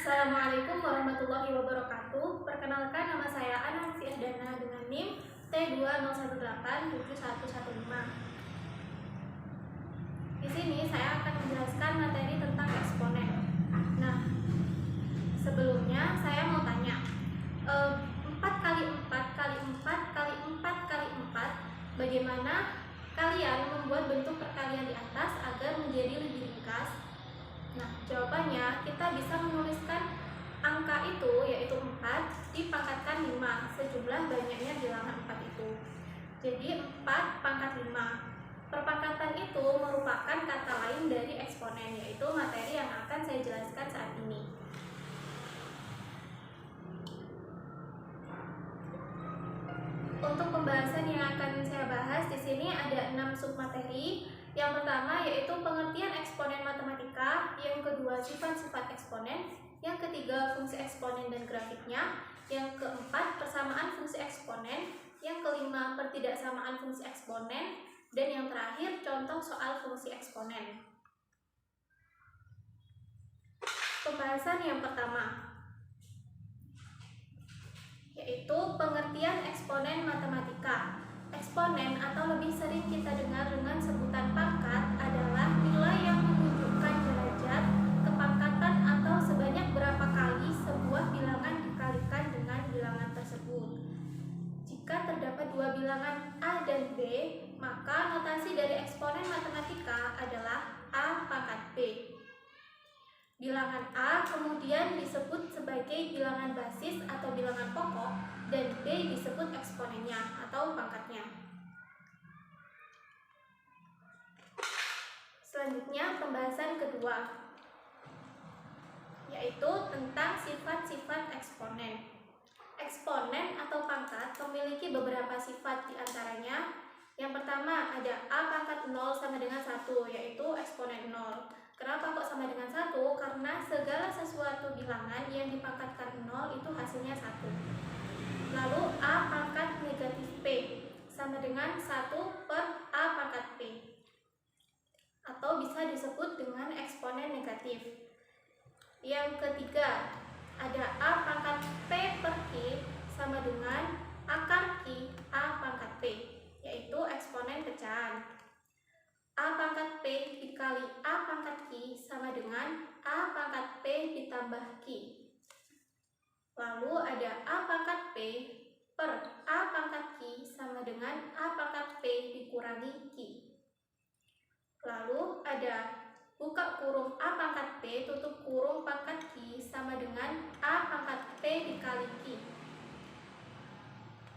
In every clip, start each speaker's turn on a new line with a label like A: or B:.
A: Assalamualaikum warahmatullahi wabarakatuh. Perkenalkan, nama saya Ana Mufiah Dana dengan NIM T201871115. Di sini saya akan menjelaskan materi tentang eksponen. Nah, sebelumnya saya mau tanya, 4 kali 4 kali 4 kali 4 kali 4, bagaimana kalian membuat bentuk perkalian di atas agar menjadi lebih ringkas? Nah, jawabannya kita bisa menuliskan angka itu, yaitu 4, dipangkatkan 5, sejumlah banyaknya bilangan 4 itu. Jadi 4 pangkat 5. Perpangkatan itu merupakan kata lain dari eksponen, yaitu materi yang akan saya jelaskan saat ini. Untuk pembahasan yang akan saya bahas di sini ada 6 submateri. Yang pertama yaitu pengertian eksponen matematika, yang kedua sifat-sifat eksponen, yang ketiga fungsi eksponen dan grafiknya, yang keempat persamaan fungsi eksponen, yang kelima pertidaksamaan fungsi eksponen, dan yang terakhir contoh soal fungsi eksponen. Pembahasan yang pertama yaitu pengertian eksponen matematika. Eksponen atau lebih sering kita dengar dengan sebutan pangkat adalah nilai yang menunjukkan derajat, kepangkatan atau sebanyak berapa kali sebuah bilangan dikalikan dengan bilangan tersebut. Jika terdapat dua bilangan A dan B, maka notasi dari eksponen matematika adalah A pangkat B. Bilangan A kemudian disebut sebagai bilangan basis atau bilangan pokok, dan B disebut eksponennya atau pangkatnya. Selanjutnya pembahasan kedua, yaitu tentang sifat-sifat eksponen. Eksponen atau pangkat memiliki beberapa sifat, diantaranya yang pertama ada A pangkat 0 sama dengan 1, yaitu eksponen 0. Kenapa kok sama dengan 1? Karena segala sesuatu bilangan yang dipangkatkan 0 itu hasilnya 1. Lalu A pangkat negatif P sama dengan 1 per A pangkat P, atau bisa disebut dengan eksponen negatif. Yang ketiga ada A pangkat P per Q sama dengan akar Q A pangkat P, yaitu eksponen pecahan. A pangkat P dikali A pangkat Q sama dengan A pangkat P ditambah Q. Lalu ada A pangkat P per A pangkat Q sama dengan A pangkat P dikurangi Q. Lalu ada buka kurung A pangkat P tutup kurung pangkat Q sama dengan A pangkat P dikali Q.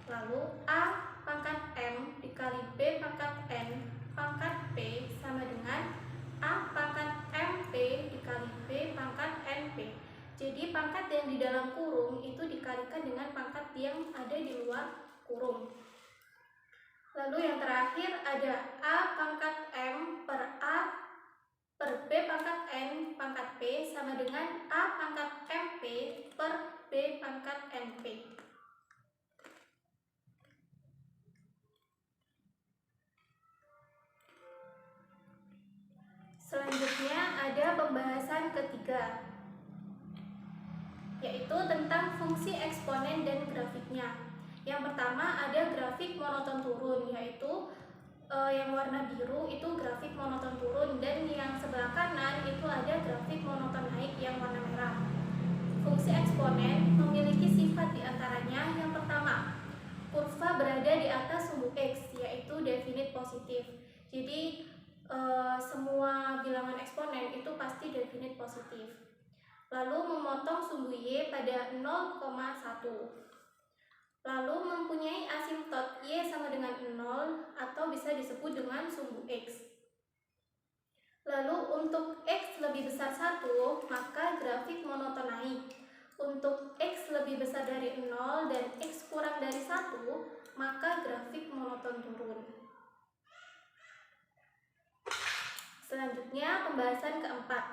A: Lalu A pangkat M dikali B pangkat N pangkat P sama dengan A pangkat MP dikali B pangkat NP. Jadi pangkat yang di dalam kurung itu dikalikan dengan pangkat yang ada di luar kurung. Lalu yang terakhir ada A pangkat M per A per B pangkat N pangkat P sama dengan A pangkat MP per B pangkat NP. Selanjutnya ada pembahasan ketiga, yaitu tentang fungsi eksponen dan grafiknya. Yang pertama ada grafik monoton turun, yaitu yang warna biru itu grafik monoton turun, dan yang sebelah kanan itu ada grafik monoton naik yang warna merah. Fungsi eksponen memiliki sifat, diantaranya yang pertama, kurva berada di atas sumbu X, yaitu definite positif. Jadi semua bilangan eksponen itu pasti definite positif. Lalu memotong sumbu Y pada 0,1. Lalu mempunyai asimtot Y sama dengan 0 atau bisa disebut dengan sumbu X. Lalu untuk X lebih besar 1, maka grafik monoton naik. Untuk X lebih besar dari 0 dan X kurang dari 1, maka grafik monoton turun. Selanjutnya pembahasan keempat,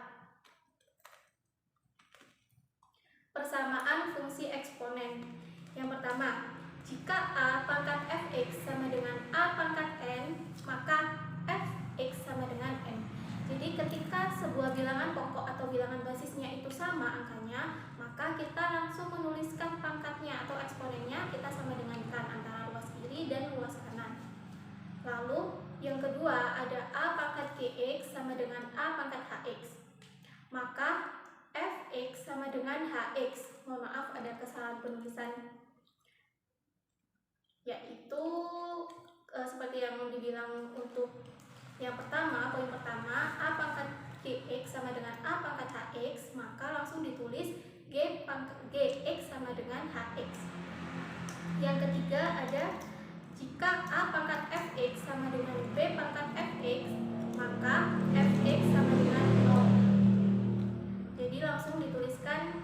A: persamaan fungsi eksponen. Yang pertama, jika A pangkat fx sama dengan A pangkat n, maka fx sama dengan n. Jadi ketika sebuah bilangan pokok atau bilangan bilangan basisnya itu sama angkanya, maka kita langsung menuliskan pangkatnya atau eksponennya kita sama dengankan antara luas kiri dan luas kanan. Lalu yang kedua ada A pangkat GX sama dengan A pangkat HX. Maka Fx sama dengan Hx. Mohon maaf ada kesalahan penulisan. Yaitu seperti yang dibilang untuk yang pertama, poin pertama, A pangkat GX sama dengan A pangkat HX, maka langsung ditulis GX sama dengan HX. Yang ketiga ada jika A pangkat Fx sama dengan B pangkat Fx, maka Fx sama dengan 0. Jadi langsung dituliskan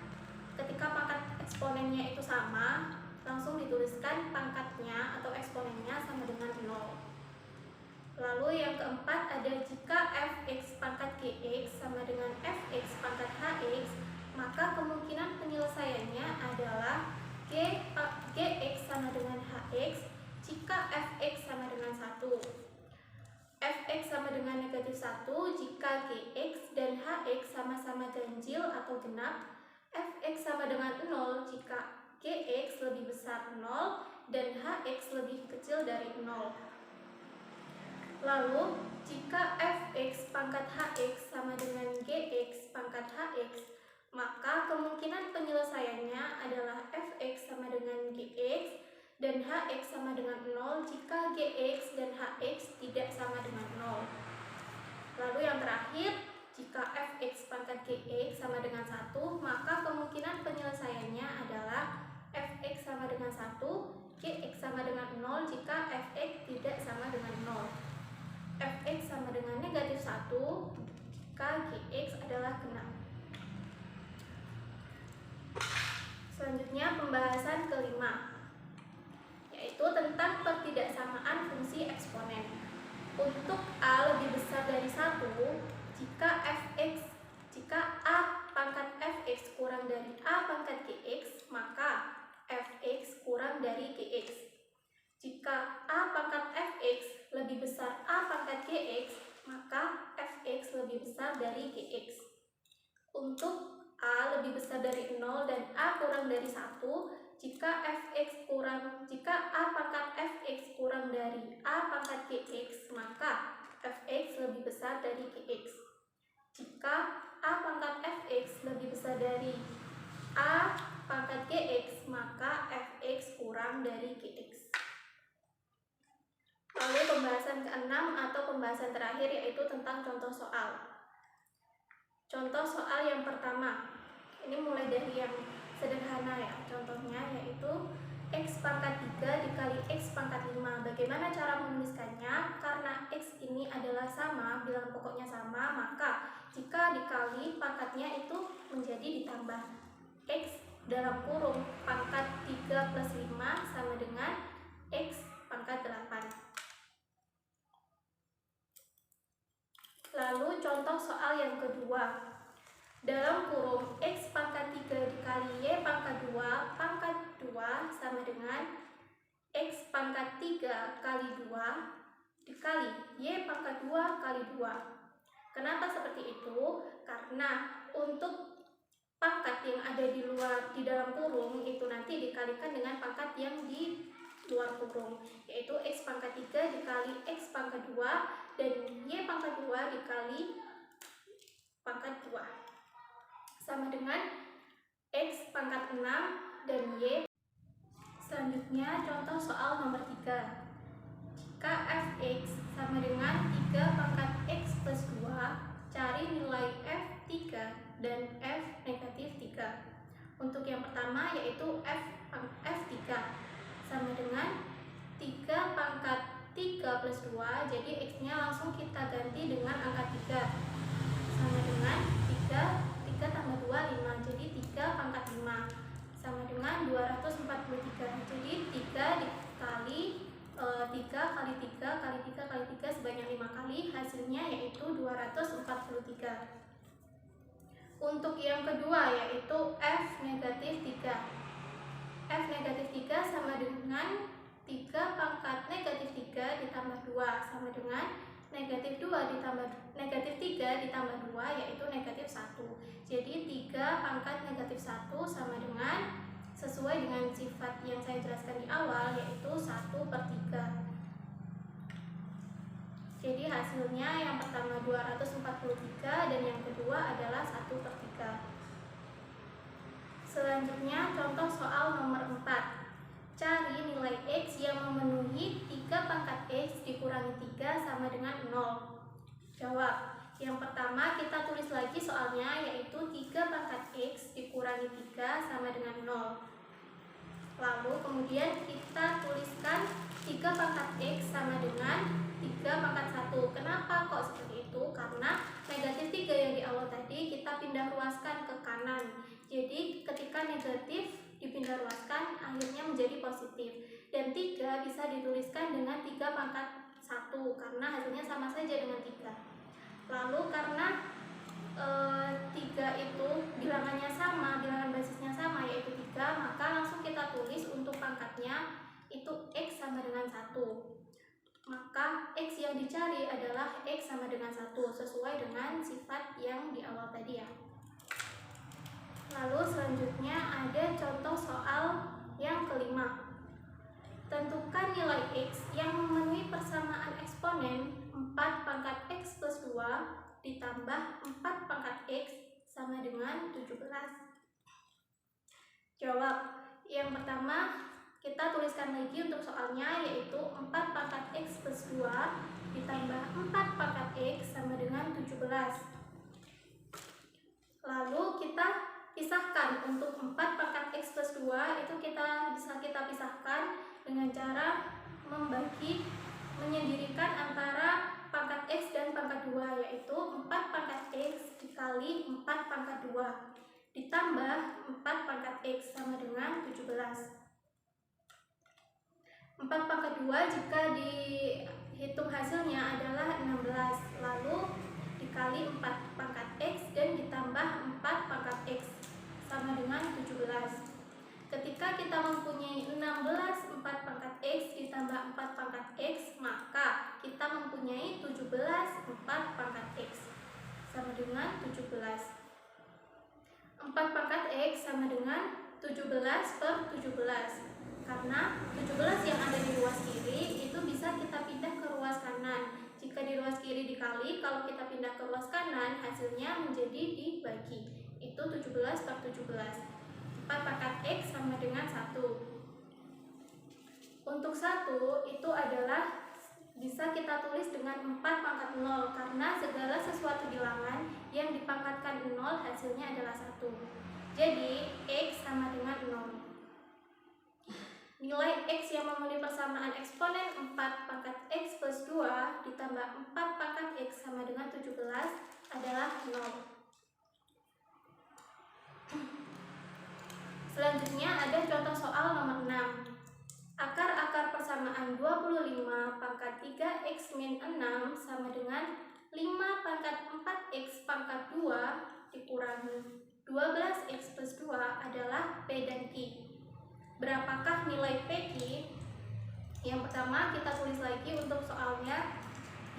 A: ketika pangkat eksponennya itu sama, langsung dituliskan pangkatnya atau eksponennya sama dengan 0. Lalu yang keempat ada jika Fx pangkat Gx sama dengan Fx pangkat Hx, maka kemungkinan penyelesaiannya adalah Gx sama dengan Hx jika Fx sama dengan 1. Fx sama dengan negatif 1 jika Gx dan Hx sama-sama ganjil atau genap. Fx sama dengan 0 jika Gx lebih besar 0 dan Hx lebih kecil dari 0. Lalu, jika Fx pangkat Hx sama dengan Gx pangkat Hx, maka kemungkinan penyelesaiannya adalah Fx sama dengan Gx dan Hx sama dengan 0 jika Gx dan Hx tidak sama dengan 0. Lalu yang terakhir, jika Fx pangkat Gx sama dengan 1, maka kemungkinan penyelesaiannya adalah Fx sama dengan 1, Gx sama dengan 0 jika Fx tidak sama dengan 0. Fx sama dengan negatif 1 jika Gx adalah genap. Selanjutnya pembahasan kelima, yaitu tentang pertidaksamaan fungsi eksponen. Untuk A lebih besar dari 1, jika A pangkat Fx kurang dari A pangkat Gx, maka Fx kurang dari Gx. Jika A pangkat Fx lebih besar A pangkat Gx, maka Fx lebih besar dari Gx. Untuk A lebih besar dari 0 dan A kurang dari 1, jika A pangkat Fx kurang dari A pangkat Gx, maka Fx lebih besar dari Gx. Jika A pangkat Fx lebih besar dari A pangkat Gx, maka Fx kurang dari Gx. Lalu pembahasan keenam atau pembahasan terakhir yaitu tentang contoh soal. Contoh soal yang pertama, ini mulai dari yang sederhana ya. Contohnya yaitu X pangkat 3 dikali X pangkat 5. Bagaimana cara menuliskannya? Karena X ini adalah sama, bilangan pokoknya sama, maka jika dikali pangkatnya itu menjadi ditambah. X dalam kurung pangkat 3 plus 5 sama dengan X pangkat 8. Lalu contoh soal yang kedua. Dalam kurung X pangkat 3 dikali Y pangkat 2 sama dengan X pangkat 3 kali 2 dikali Y pangkat 2 kali 2. Kenapa seperti itu? Karena untuk pangkat yang ada di dalam kurung itu nanti dikalikan dengan pangkat yang di luar kurung, yaitu X pangkat 3 dikali X pangkat 2 dan Y pangkat 2 dikali pangkat 2 sama dengan X pangkat 6 dan Y. Selanjutnya contoh soal nomor 3. Jika Fx sama dengan 3 pangkat X plus 2, cari nilai F3 dan F negatif 3. Untuk yang pertama yaitu F3 sama dengan 3 pangkat 3 plus 2, jadi X-nya langsung kita ganti dengan angka 3 sama dengan 3 tambah 2, 5, jadi 3 pangkat 5 sama dengan 243, jadi 3 dikali 3 kali 3 kali 3 kali 3 sebanyak 5 kali, hasilnya yaitu 243. Untuk yang kedua yaitu F negatif 3. F negatif 3 sama dengan 3 pangkat negatif 3 ditambah 2 sama dengan negatif 3 ditambah 2 yaitu negatif 1. pangkat negatif 1 sama dengan, sesuai dengan sifat yang saya jelaskan di awal, yaitu 1/3. Jadi hasilnya yang pertama 243 dan yang kedua adalah 1/3. Selanjutnya contoh soal nomor 4. Cari nilai X yang memenuhi 3 pangkat X dikurangi 3 sama dengan 0. Jawab. Yang pertama kita tulis lagi soalnya, yaitu 3 pangkat X dikurangi 3 sama dengan 0. Lalu kemudian kita tuliskan 3 pangkat X sama dengan 3 pangkat 1. Kenapa kok seperti itu? Karena negatif 3 yang di awal tadi kita pindah ruaskan ke kanan. Jadi ketika negatif dipindah ruaskan akhirnya menjadi positif. Dan 3 bisa dituliskan dengan 3 pangkat 1 karena hasilnya sama saja dengan 3. Lalu karena 3 itu bilangannya sama, bilangan basisnya sama yaitu 3, maka langsung kita tulis untuk pangkatnya itu X sama dengan 1. Maka X yang dicari adalah X sama dengan 1 sesuai dengan sifat yang di awal tadi ya. Lalu selanjutnya ada contoh soal yang kelima. Tentukan nilai X yang memenuhi persamaan eksponen 4 pangkat X plus 2 ditambah 4 pangkat X sama dengan 17. Jawab. Yang pertama kita tuliskan lagi untuk soalnya, yaitu 4 pangkat X plus 2 ditambah 4 pangkat X sama dengan 17. Lalu kita pisahkan untuk 4 pangkat X plus 2 itu bisa kita pisahkan dengan cara menyendirikan antara pangkat X dan pangkat 2, yaitu 4 pangkat X dikali 4 pangkat 2 ditambah 4 pangkat X sama dengan 17. 4 pangkat 2 jika dihitung hasilnya adalah 16, lalu dikali 4 pangkat X dan ditambah 4 pangkat X sama dengan 17. Ketika kita mempunyai 16 4 pangkat X ditambah 4 pangkat X, maka kita mempunyai 17 4 pangkat X sama dengan 17. 4 pangkat X sama dengan 17/17. Karena 17 yang ada di ruas kiri itu bisa kita pindah ke ruas kanan. Jika di ruas kiri dikali, kalau kita pindah ke ruas kanan, hasilnya menjadi dibagi. Itu 17/17. 4 pangkat X sama dengan 1. Untuk 1 itu adalah bisa kita tulis dengan 4 pangkat 0 karena segala sesuatu bilangan yang dipangkatkan 0 hasilnya adalah 1. Jadi X sama dengan 0. Nilai X yang memenuhi persamaan eksponen 4 pangkat X plus 2 ditambah 4 pangkat X sama dengan 17 adalah 0. Selanjutnya ada contoh soal nomor 6. Akar-akar persamaan 25 pangkat 3x min 6 sama dengan 5 pangkat 4x pangkat 2 dikurangi 12x plus 2 adalah P dan Q. Berapakah nilai PQ? Yang pertama kita tulis lagi untuk soalnya,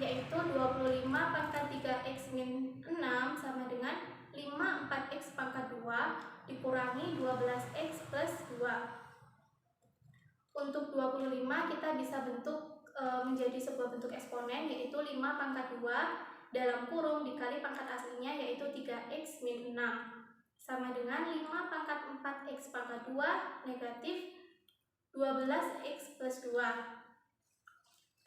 A: yaitu 25 pangkat 3x min 6 sama dengan 5 4x pangkat 2 dikurangi 12x plus 2. Untuk 25 kita bisa bentuk menjadi sebuah bentuk eksponen, yaitu 5 pangkat 2 dalam kurung dikali pangkat aslinya, yaitu 3x min 6 sama dengan 5 pangkat 4x pangkat 2 negatif 12x plus 2.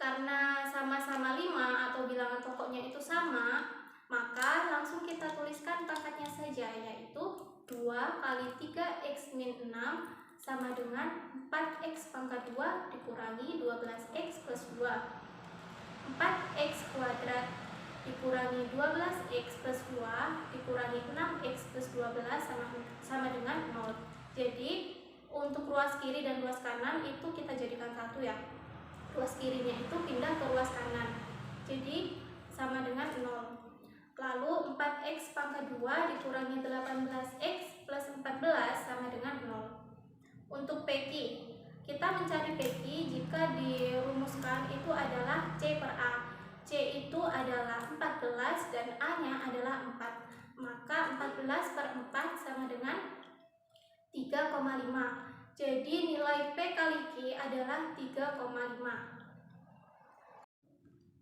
A: Karena sama-sama 5 atau bilangan pokoknya itu sama, maka langsung kita tuliskan pangkatnya saja, yaitu 2 kali 3x min 6 sama dengan 4x pangkat 2 dikurangi 12x plus 2. 4x kuadrat dikurangi 12x plus 2 dikurangi 6x plus 12 sama dengan 0. Jadi untuk ruas kiri dan ruas kanan itu kita jadikan satu ya. Ruas kirinya itu pindah ke ruas kanan, jadi sama dengan 0. Lalu 4x pangkat 2 dikurangi 18x plus 14 sama dengan 0. Untuk PQ, kita mencari PQ jika dirumuskan itu adalah C per A. C itu adalah 14 dan A nya adalah 4. Maka 14/4 sama Jadi nilai P kali Q adalah 3,5.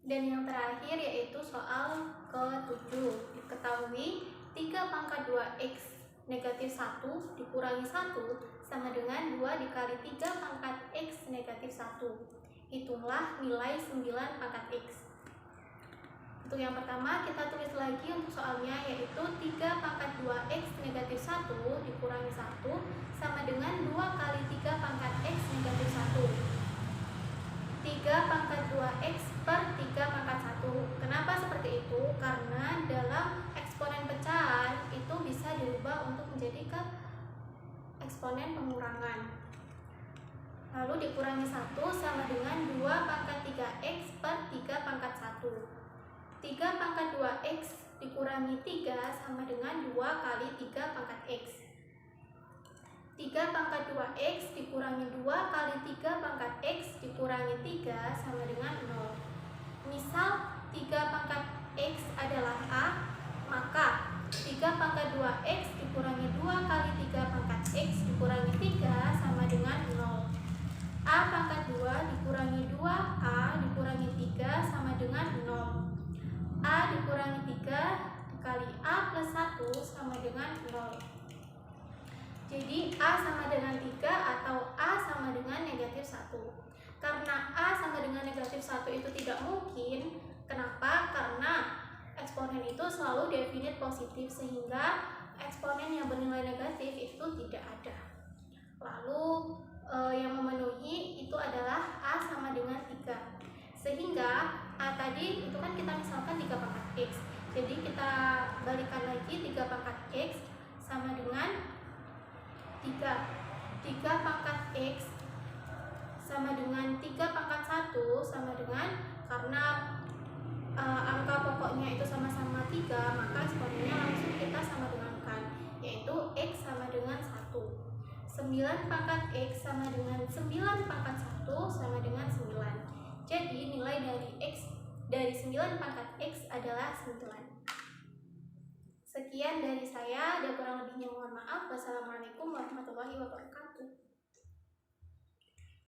A: Dan yang terakhir yaitu soal ke-7. Diketahui 3 pangkat 2x negatif 1 dikurangi 1 sama dengan 2 dikali 3 pangkat x negatif 1. Hitunglah nilai 9 pangkat x. Untuk yang pertama kita tulis lagi untuk soalnya, yaitu 3 pangkat 2x negatif 1 dikurangi 1 sama dengan 2 kali 3 pangkat x negatif 1. 3 pangkat 2x per 3 pangkat 1. Kenapa seperti itu? Karena dalam eksponen pecahan itu bisa dirubah untuk menjadi ke eksponen pengurangan. Lalu dikurangi 1 sama dengan 2 pangkat 3x per 3 pangkat 1. 3 pangkat 2x dikurangi 3 sama dengan 2 kali 3 pangkat x. 3 pangkat 2x dikurangi 2 kali 3 pangkat x dikurangi 3 sama dengan 0. Misal 3 pangkat x adalah a, maka 3 pangkat 2x dikurangi 2 kali 3 pangkat x dikurangi 3 sama dengan 0. A pangkat 2 dikurangi 2a dikurangi 3 sama dengan 0. A dikurangi 3 dikali a plus 1 sama dengan 0. Jadi A sama dengan 3 atau A sama dengan negatif 1. Karena A sama dengan negatif 1 itu tidak mungkin. Kenapa? Karena eksponen itu selalu definite positif, sehingga eksponen yang bernilai negatif itu tidak ada. Lalu yang memenuhi itu adalah A sama dengan 3. Sehingga A tadi itu kan kita misalkan 3 pangkat X. Jadi kita balikan lagi 3 pangkat X sama dengan 3 pangkat X sama dengan 3 pangkat 1 sama dengan, karena angka pokoknya itu sama-sama 3, maka eksponennya langsung kita sama dengankan, yaitu X sama dengan 1. 9 pangkat X sama dengan 9 pangkat 1 sama dengan 9. Jadi nilai dari 9 pangkat X adalah 9. Sekian dari saya, ada kurang lebihnya mohon maaf. Wassalamualaikum warahmatullahi wabarakatuh.